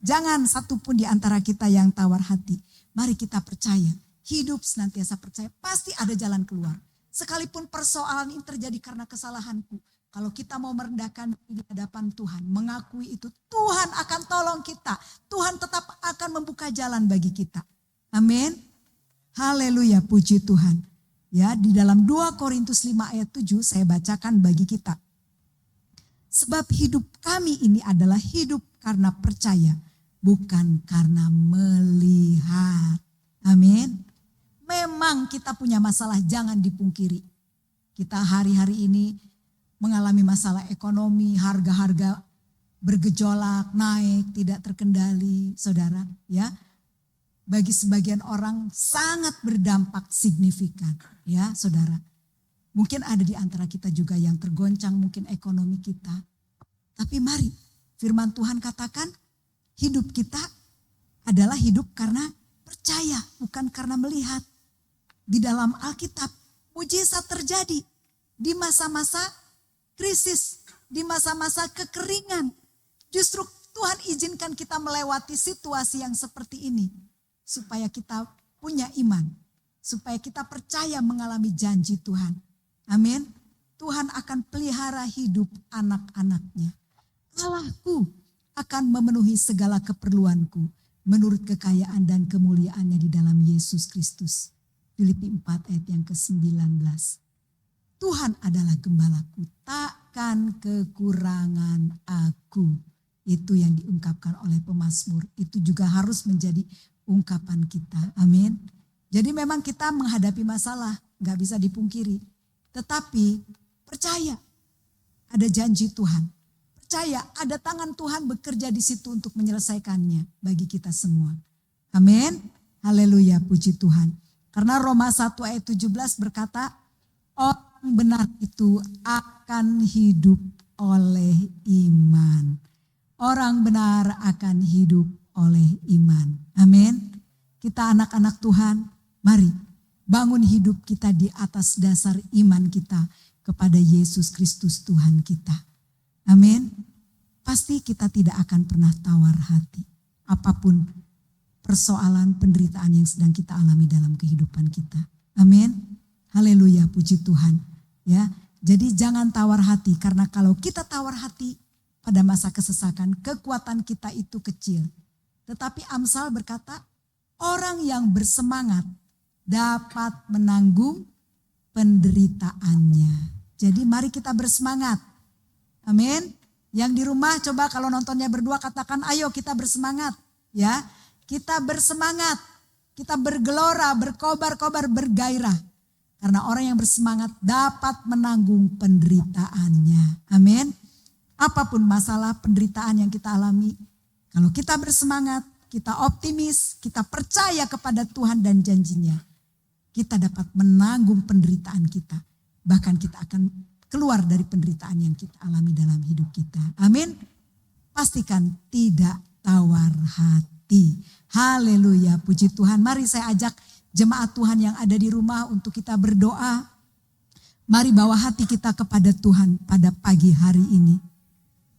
Jangan satupun di antara kita yang tawar hati. Mari kita percaya, hidup senantiasa percaya, pasti ada jalan keluar. Sekalipun persoalan ini terjadi karena kesalahanku, kalau kita mau merendahkan diri di hadapan Tuhan, mengakui itu, Tuhan akan tolong kita. Tuhan tetap akan membuka jalan bagi kita. Amin. Haleluya, puji Tuhan. Ya, di dalam 2 Korintus 5 ayat 7 saya bacakan bagi kita. Sebab hidup kami ini adalah hidup karena percaya, bukan karena melihat. Amin. Memang kita punya masalah, jangan dipungkiri. Kita hari-hari ini mengalami masalah ekonomi, harga-harga bergejolak, naik, tidak terkendali, saudara. Ya, bagi sebagian orang sangat berdampak signifikan, ya, saudara. Mungkin ada di antara kita juga yang tergoncang mungkin ekonomi kita. Tapi mari, firman Tuhan katakan hidup kita adalah hidup karena percaya, bukan karena melihat. Di dalam Alkitab, mujizat terjadi di masa-masa krisis, di masa-masa kekeringan. Justru Tuhan izinkan kita melewati situasi yang seperti ini. Supaya kita punya iman, supaya kita percaya mengalami janji Tuhan. Amin. Tuhan akan pelihara hidup anak-anaknya. Allahku akan memenuhi segala keperluanku menurut kekayaan dan kemuliaannya di dalam Yesus Kristus. Filipi 4 ayat yang ke-19. Tuhan adalah gembalaku, takkan kekurangan aku. Itu yang diungkapkan oleh pemazmur. Itu juga harus menjadi ungkapan kita. Amin. Jadi memang kita menghadapi masalah, gak bisa dipungkiri. Tetapi percaya ada janji Tuhan. Percaya ada tangan Tuhan bekerja di situ untuk menyelesaikannya bagi kita semua. Amin. Haleluya, puji Tuhan. Karena Roma 1 ayat 17 berkata, orang benar itu akan hidup oleh iman. Orang benar akan hidup oleh iman. Amin. Kita anak-anak Tuhan, mari bangun hidup kita di atas dasar iman kita kepada Yesus Kristus Tuhan kita. Amin. Pasti kita tidak akan pernah tawar hati. Apapun persoalan penderitaan yang sedang kita alami dalam kehidupan kita. Amin. Haleluya, puji Tuhan. Ya, jadi jangan tawar hati, karena kalau kita tawar hati pada masa kesesakan, kekuatan kita itu kecil. Tetapi Amsal berkata, orang yang bersemangat dapat menanggung penderitaannya. Jadi mari kita bersemangat. Amin. Yang di rumah coba kalau nontonnya berdua katakan, ayo kita bersemangat. Ya, kita bersemangat. Kita bergelora, berkobar-kobar, bergairah. Karena orang yang bersemangat dapat menanggung penderitaannya. Amin. Apapun masalah penderitaan yang kita alami, kalau kita bersemangat, kita optimis, kita percaya kepada Tuhan dan janjinya, kita dapat menanggung penderitaan kita. Bahkan kita akan keluar dari penderitaan yang kita alami dalam hidup kita. Amin. Pastikan tidak tawar hati. Haleluya, puji Tuhan. Mari saya ajak jemaat Tuhan yang ada di rumah untuk kita berdoa. Mari bawa hati kita kepada Tuhan pada pagi hari ini.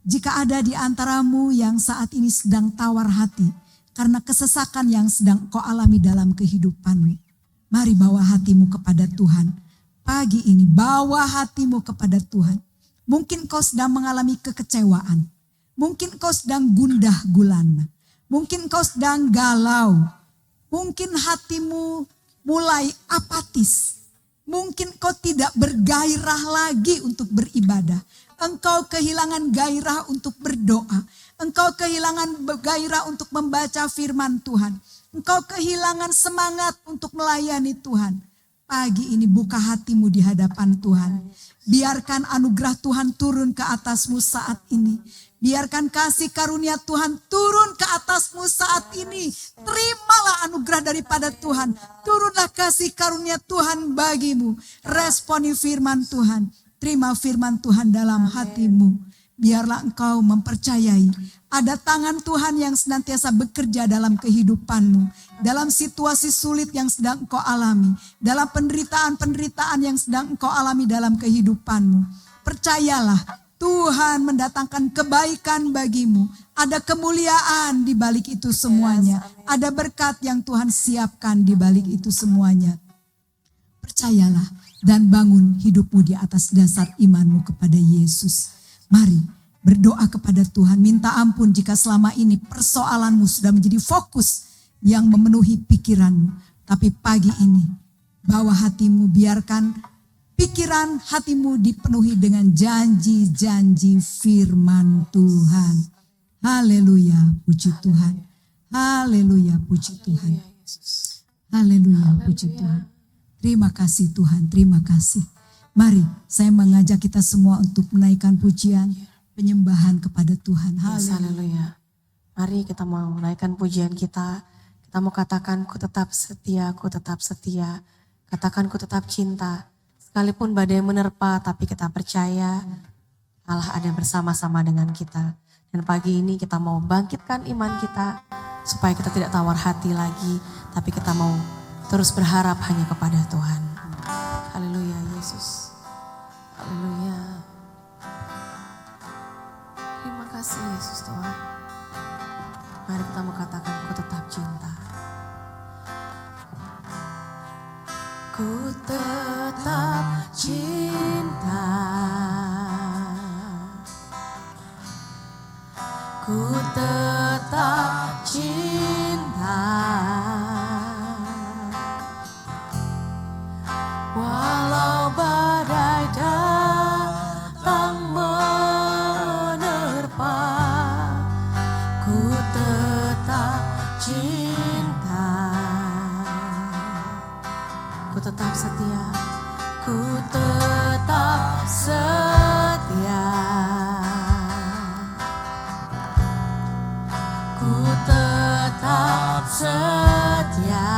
Jika ada di antaramu yang saat ini sedang tawar hati karena kesesakan yang sedang kau alami dalam kehidupanmu, mari bawa hatimu kepada Tuhan. Pagi ini bawa hatimu kepada Tuhan. Mungkin kau sedang mengalami kekecewaan. Mungkin kau sedang gundah gulana. Mungkin kau sedang galau. Mungkin hatimu mulai apatis. Mungkin kau tidak bergairah lagi untuk beribadah. Engkau kehilangan gairah untuk berdoa. Engkau kehilangan gairah untuk membaca firman Tuhan. Engkau kehilangan semangat untuk melayani Tuhan. Pagi ini buka hatimu di hadapan Tuhan. Biarkan anugerah Tuhan turun ke atasmu saat ini. Biarkan kasih karunia Tuhan turun ke atasmu saat ini. Terimalah anugerah daripada Tuhan. Turunlah kasih karunia Tuhan bagimu. Responi firman Tuhan. Terima firman Tuhan dalam hatimu. Biarlah engkau mempercayai ada tangan Tuhan yang senantiasa bekerja dalam kehidupanmu. Dalam situasi sulit yang sedang engkau alami. Dalam penderitaan-penderitaan yang sedang engkau alami dalam kehidupanmu. Percayalah, Tuhan mendatangkan kebaikan bagimu. Ada kemuliaan di balik itu semuanya. Ada berkat yang Tuhan siapkan di balik itu semuanya. Percayalah dan bangun hidupmu di atas dasar imanmu kepada Yesus. Mari berdoa kepada Tuhan. Minta ampun jika selama ini persoalanmu sudah menjadi fokus yang memenuhi pikiranmu. Tapi pagi ini bawa hatimu, biarkan pikiran hatimu dipenuhi dengan janji-janji firman Tuhan. Haleluya, puji Tuhan. Haleluya, puji Tuhan. Haleluya, puji Tuhan. Terima kasih Tuhan, terima kasih. Mari saya mengajak kita semua untuk menaikkan pujian, penyembahan kepada Tuhan. Haleluya. Mari kita mau menaikkan pujian kita. Kita mau katakan ku tetap setia, ku tetap setia. Katakan ku tetap cinta. Sekalipun badai menerpa, tapi kita percaya Allah ada bersama-sama dengan kita. Dan pagi ini kita mau bangkitkan iman kita supaya kita tidak tawar hati lagi, tapi kita mau terus berharap hanya kepada Tuhan. Haleluya Yesus. Haleluya. Terima kasih Yesus Tuhan. Mari kita mau katakan ku tetap cinta. Ku tetap cinta. Ku tetap cinta. Walau badai datang menerpa, ku tetap cinta. Ku tetap setia, ku tetap setia. Ku tetap setia.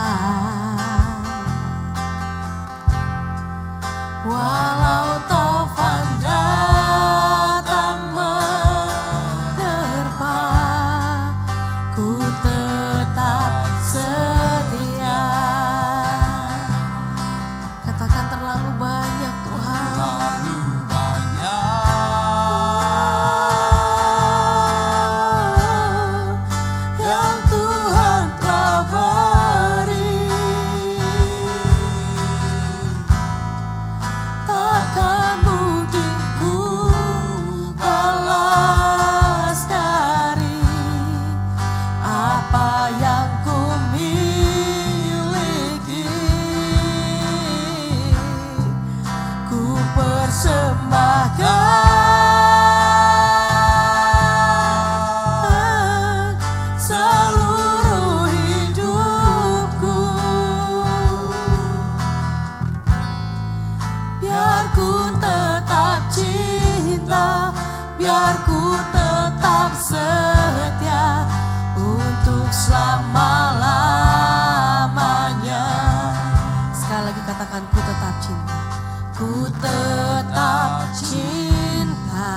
Walau taufan datang menerpa, ku tetap setia. Katakan terlalu banyak Tuhan. Terlalu banyak Yang Tuhan telah beri, takkan mungkin ku balas dari apa yang ku miliki. Ku persembahkan seluruh hidupku. Biar ku tetap cinta, biar ku tetap setia untuk selama-lamanya. Sekali lagi katakan ku tetap cinta. Ku tetap cinta.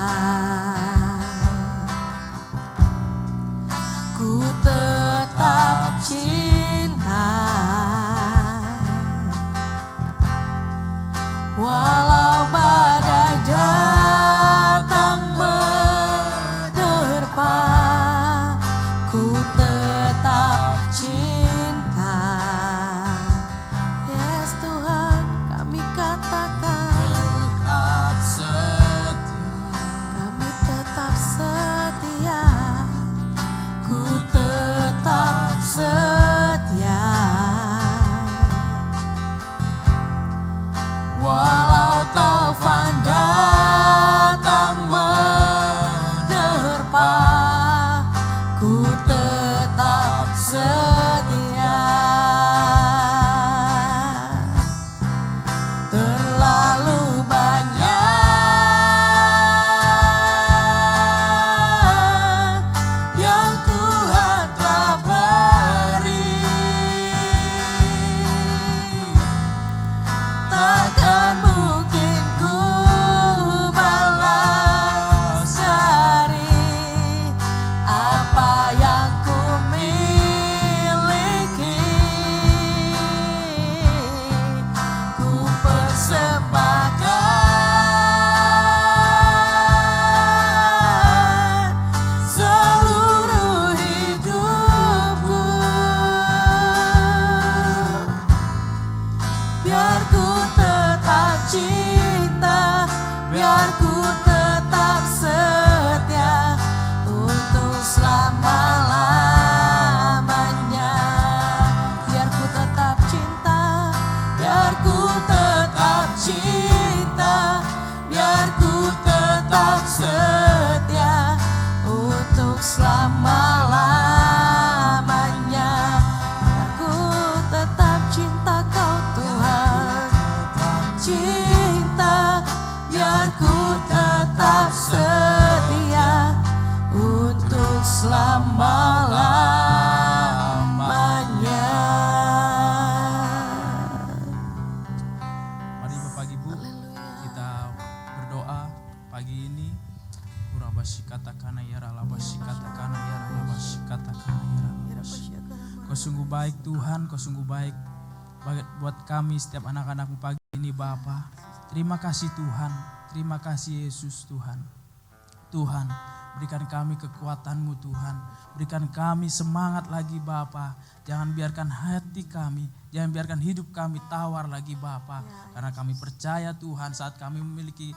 Ku tetap cinta. Walau badai datang menerpa, ku tetap cinta. Yes Tuhan, kami katakan tetap setia. kami tetap setia. Ku tetap setia. Walau taufan datang menerpa, ku tetap setia. Terlalu banyak yang Tuhan telah beri, takkan katakana yara labasi katakana yara labasi katakana yara labasi. Kau sungguh baik Tuhan, Kau sungguh baik buat kami setiap anak-anak-Mu pagi ini Bapa. Terima kasih Tuhan, terima kasih Yesus Tuhan. Tuhan, berikan kami kekuatan-Mu Tuhan, berikan kami semangat lagi Bapa. Jangan biarkan hati kami, jangan biarkan hidup kami tawar lagi Bapa. Karena kami percaya Tuhan, saat kami memiliki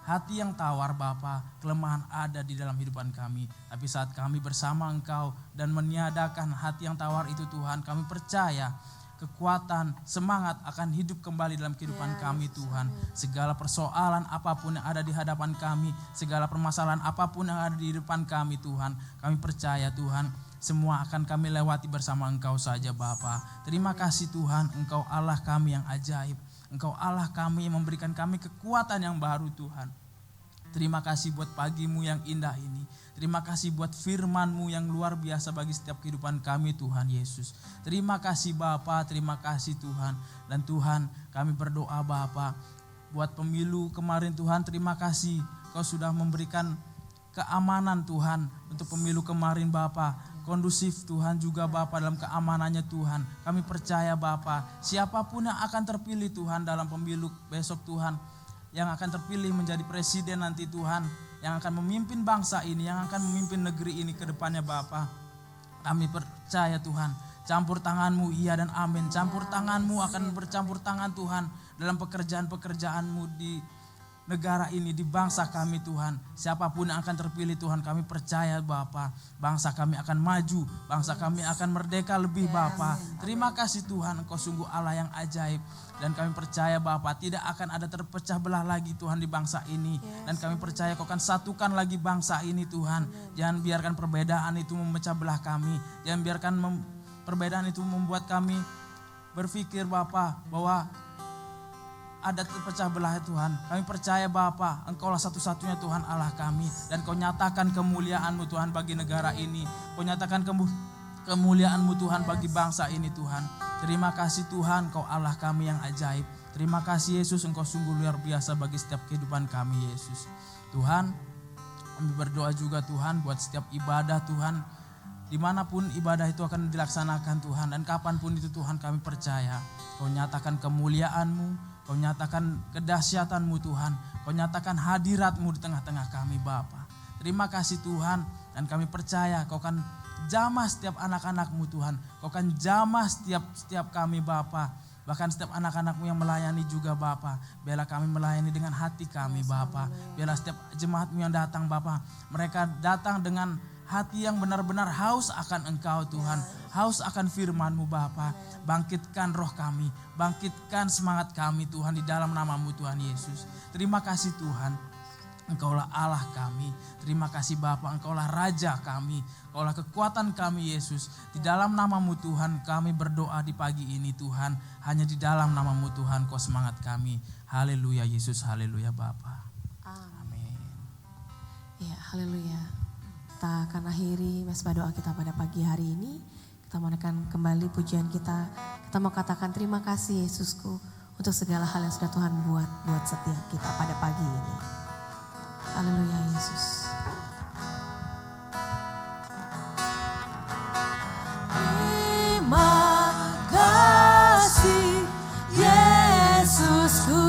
hati yang tawar Bapa, kelemahan ada di dalam kehidupan kami. Tapi saat kami bersama Engkau dan meniadakan hati yang tawar itu Tuhan, kami percaya kekuatan, semangat akan hidup kembali dalam kehidupan kami Tuhan. Segala persoalan apapun yang ada di hadapan kami, segala permasalahan apapun yang ada di depan kami Tuhan, kami percaya Tuhan, semua akan kami lewati bersama Engkau saja Bapa. Terima kasih Tuhan, Engkau Allah kami yang ajaib. Engkau Allah kami yang memberikan kami kekuatan yang baru Tuhan. Terima kasih buat pagi-Mu yang indah ini. Terima kasih buat firman-Mu yang luar biasa bagi setiap kehidupan kami Tuhan Yesus. Terima kasih Bapa, terima kasih Tuhan. Dan Tuhan, kami berdoa Bapa, buat pemilu kemarin Tuhan, terima kasih Kau sudah memberikan keamanan Tuhan untuk pemilu kemarin Bapa. Kondusif Tuhan juga Bapa dalam keamanannya Tuhan. Kami percaya Bapa, siapapun yang akan terpilih Tuhan dalam pemilu besok Tuhan, yang akan terpilih menjadi presiden nanti Tuhan, yang akan memimpin bangsa ini, yang akan memimpin negeri ini ke depannya Bapa. Kami percaya Tuhan, campur tangan-Mu iya dan amin. Campur tangan-Mu akan bercampur tangan Tuhan dalam pekerjaan-pekerjaan-Mu di negara ini, di bangsa kami Tuhan. Siapapun yang akan terpilih Tuhan, kami percaya Bapa, bangsa kami akan maju, bangsa kami akan merdeka lebih Bapa. Terima kasih Tuhan, Engkau sungguh Allah yang ajaib. Dan kami percaya Bapa, tidak akan ada terpecah belah lagi Tuhan di bangsa ini. Dan kami percaya Kau akan satukan lagi bangsa ini Tuhan. Jangan biarkan perbedaan itu memecah belah kami. Jangan biarkan perbedaan itu membuat kami berpikir Bapa bahwa ada terpecah belah Tuhan. Kami percaya Bapa, Engkaulah satu-satunya Tuhan Allah kami. Dan Kau nyatakan kemuliaan-Mu Tuhan bagi negara ini. Kau nyatakan kemuliaan-Mu Tuhan bagi bangsa ini Tuhan. Terima kasih Tuhan, Kau Allah kami yang ajaib. Terima kasih Yesus, Engkau sungguh luar biasa bagi setiap kehidupan kami Yesus. Tuhan, kami berdoa juga Tuhan buat setiap ibadah Tuhan. Dimanapun ibadah itu akan dilaksanakan Tuhan. Dan kapanpun itu Tuhan kami percaya Kau nyatakan kemuliaan-Mu, Kau nyatakan kedahsyatan-Mu Tuhan. Kau nyatakan hadirat-Mu di tengah-tengah kami Bapa. Terima kasih Tuhan, dan kami percaya Kau akan jamah setiap anak-anak-Mu Tuhan. Kau akan jamah setiap kami Bapa. Bahkan setiap anak-anak-Mu yang melayani juga Bapa. Biarlah kami melayani dengan hati kami Bapa. Biarlah setiap jemaat-Mu yang datang Bapa, mereka datang dengan hati yang benar-benar haus akan Engkau Tuhan. Haus akan firman-Mu Bapa. Bangkitkan roh kami, bangkitkan semangat kami Tuhan di dalam nama-Mu Tuhan Yesus. Terima kasih Tuhan, Engkaulah Allah kami. Terima kasih Bapa, Engkaulah Raja kami. Engkaulah kekuatan kami Yesus. Di dalam nama-Mu Tuhan kami berdoa di pagi ini Tuhan. Hanya di dalam nama-Mu Tuhan Kau semangat kami. Haleluya Yesus, haleluya Bapa. Amin. Ya, haleluya. Kita akan akhiri mesbah doa kita pada pagi hari ini. Kita mau menaikkan kembali pujian kita. Kita mau katakan terima kasih Yesusku untuk segala hal yang sudah Tuhan buat setiap kita pada pagi ini. Haleluya Yesus. Terima kasih Yesusku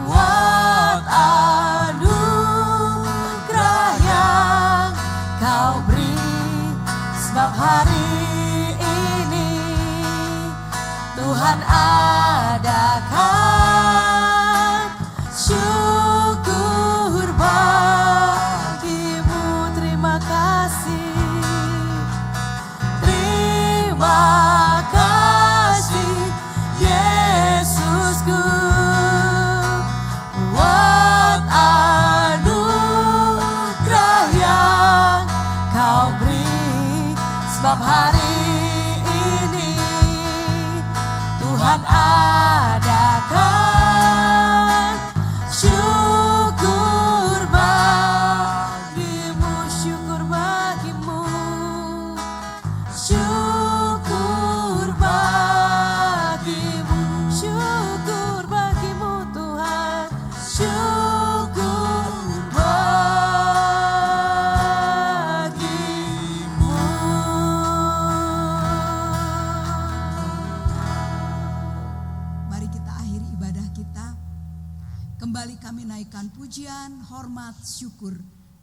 buat anugerah yang Kau beri, sebab hari ini Tuhan adakan syukur Kembali kami naikkan pujian, hormat, syukur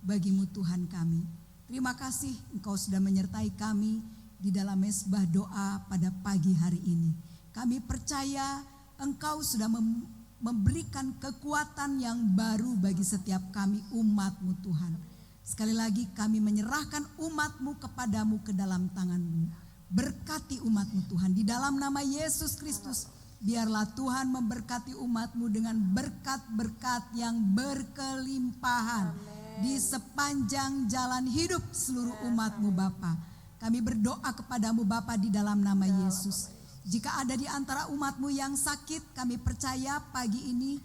bagimu Tuhan kami. Terima kasih Engkau sudah menyertai kami di dalam mesbah doa pada pagi hari ini. Kami percaya Engkau sudah memberikan kekuatan yang baru bagi setiap kami umat-Mu Tuhan. Sekali lagi kami menyerahkan umat-Mu kepadamu ke dalam tangan-Mu. Berkati umat-Mu Tuhan di dalam nama Yesus Kristus. Biarlah Tuhan memberkati umat-Mu dengan berkat-berkat yang berkelimpahan di sepanjang jalan hidup seluruh umat-Mu Bapa. Kami berdoa kepadamu Bapa di dalam nama Yesus. Jika ada di antara umat-Mu yang sakit, kami percaya pagi ini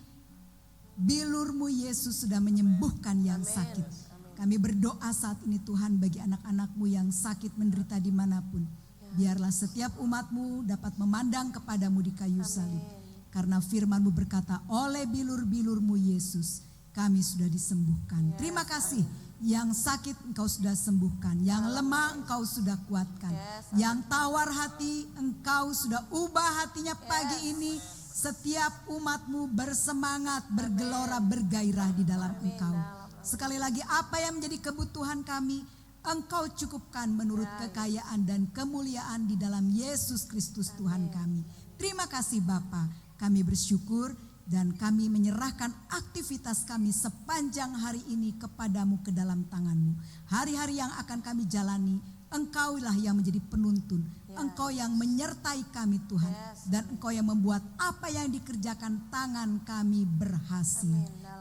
bilur-Mu Yesus sudah menyembuhkan yang sakit. Kami berdoa saat ini Tuhan bagi anak-anak-Mu yang sakit menderita dimanapun. Biarlah setiap umat-Mu dapat memandang kepadamu di kayu salib. Karena firman-Mu berkata, oleh bilur-bilur-Mu Yesus kami sudah disembuhkan. Terima kasih. Yang sakit Engkau sudah sembuhkan, yang lemah Engkau sudah kuatkan, yang tawar hati Engkau sudah ubah hatinya pagi ini. Setiap umat-Mu bersemangat, bergelora, bergairah di dalam Engkau. Sekali lagi apa yang menjadi kebutuhan kami Engkau cukupkan menurut kekayaan dan kemuliaan di dalam Yesus Kristus Tuhan kami. Terima kasih Bapa, kami bersyukur dan kami menyerahkan aktivitas kami sepanjang hari ini kepadamu ke dalam tangan-Mu. Hari-hari yang akan kami jalani, Engkaulah yang menjadi penuntun. Engkau yang menyertai kami Tuhan. Dan Engkau yang membuat apa yang dikerjakan tangan kami berhasil.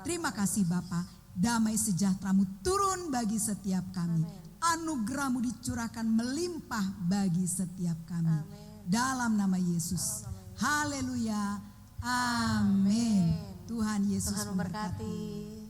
Terima kasih Bapa, damai sejahtera-Mu turun bagi setiap kami. Anugerah-Mu dicurahkan melimpah bagi setiap kami. Dalam nama Yesus. Haleluya. Amin. Tuhan Yesus Tuhan memberkati.